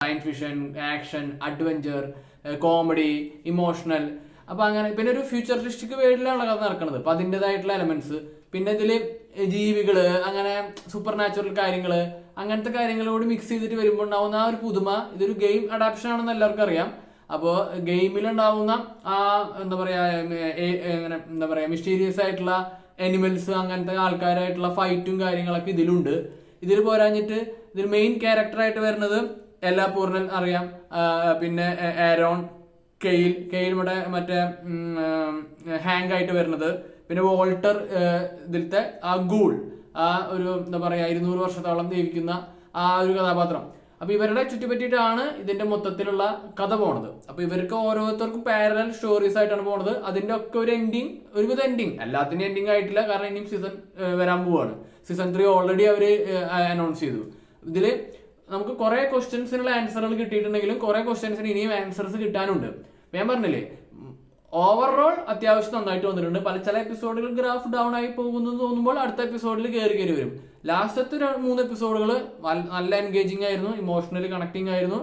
Science fiction, action, adventure, comedy, emotional. അപ്പൊ അങ്ങനെ പിന്നെ ഒരു ഫ്യൂച്ചറിസ്റ്റിക് വേൾഡിലാണ് കഥ നടക്കുന്നത്. അപ്പൊ അതിൻ്റെതായിട്ടുള്ള എലമെന്റ്സ്, പിന്നെ ഇതില് ജീവികള്, അങ്ങനെ സൂപ്പർ നാച്ചുറൽ കാര്യങ്ങള്, അങ്ങനത്തെ കാര്യങ്ങളോട് മിക്സ് ചെയ്തിട്ട് വരുമ്പോൾ ഉണ്ടാവുന്ന ആ ഒരു പുതുമ. ഇതൊരു ഗെയിം അഡാപ്ഷൻ ആണെന്ന് എല്ലാവർക്കും അറിയാം. അപ്പോൾ ഗെയിമിലുണ്ടാവുന്ന ആ എന്താ പറയാ മിസ്റ്റീരിയസ് ആയിട്ടുള്ള അനിമൽസ്, അങ്ങനത്തെ ആൾക്കാരായിട്ടുള്ള ഫൈറ്റും കാര്യങ്ങളൊക്കെ ഇതിലുണ്ട്. ഇതിൽ പോരാഞ്ഞിട്ട് ഇതിൽ മെയിൻ ക്യാരക്ടറായിട്ട് വരുന്നത് എല്ലാ പൂർണ്ണൻ അറിയാം, പിന്നെ ആരോൺ, കെയിൽ മറ്റേ ഹാങ് ആയിട്ട് വരുന്നത്, പിന്നെ വോൾട്ടർ ഇതിലത്തെ ആ ഗൂൾ, ആ ഒരു എന്താ പറയാ 200 വർഷത്തോളം ജീവിക്കുന്ന ആ ഒരു കഥാപാത്രം. അപ്പൊ ഇവരുടെ ചുറ്റിപ്പറ്റിയിട്ടാണ് ഇതിന്റെ മൊത്തത്തിലുള്ള കഥ പോണത്. അപ്പൊ ഇവർക്ക് ഓരോരുത്തർക്കും പാരലൽ സ്റ്റോറീസ് ആയിട്ടാണ് പോണത്. അതിന്റെ ഒക്കെ ഒരു എൻഡിങ്, ഒരുവിധ എൻഡിങ്, എല്ലാത്തിനും എൻഡിങ് ആയിട്ടില്ല, കാരണം ഇനിയും സീസൺ വരാൻ പോവാണ്. സീസൺ 3 ഓൾറെഡി അവര് അനൗൺസ് ചെയ്തു. ഇതില് നമുക്ക് കുറെ ക്വസ്റ്റ്യൻസിനുള്ള ആൻസറുകൾ കിട്ടിയിട്ടുണ്ടെങ്കിലും കുറെ ക്വസ്റ്റ്യൻസിന് ഇനിയും ആൻസേഴ്സ് കിട്ടാനുണ്ട്. ഞാൻ പറഞ്ഞില്ലേ, ഓവറോൾ അത്യാവശ്യം നന്നായിട്ട് വന്നിട്ടുണ്ട്. ചില എപ്പിസോഡുകൾ ഗ്രാഫ് ഡൗൺ ആയി പോകുന്നു തോന്നുമ്പോൾ അടുത്ത എപ്പിസോഡിൽ കയറി വരും. ലാസ്റ്റത്തെ 3 എപ്പിസോഡുകൾ നല്ല എൻഗേജിങ് ആയിരുന്നു, ഇമോഷണലി കണക്ടിങ് ആയിരുന്നു.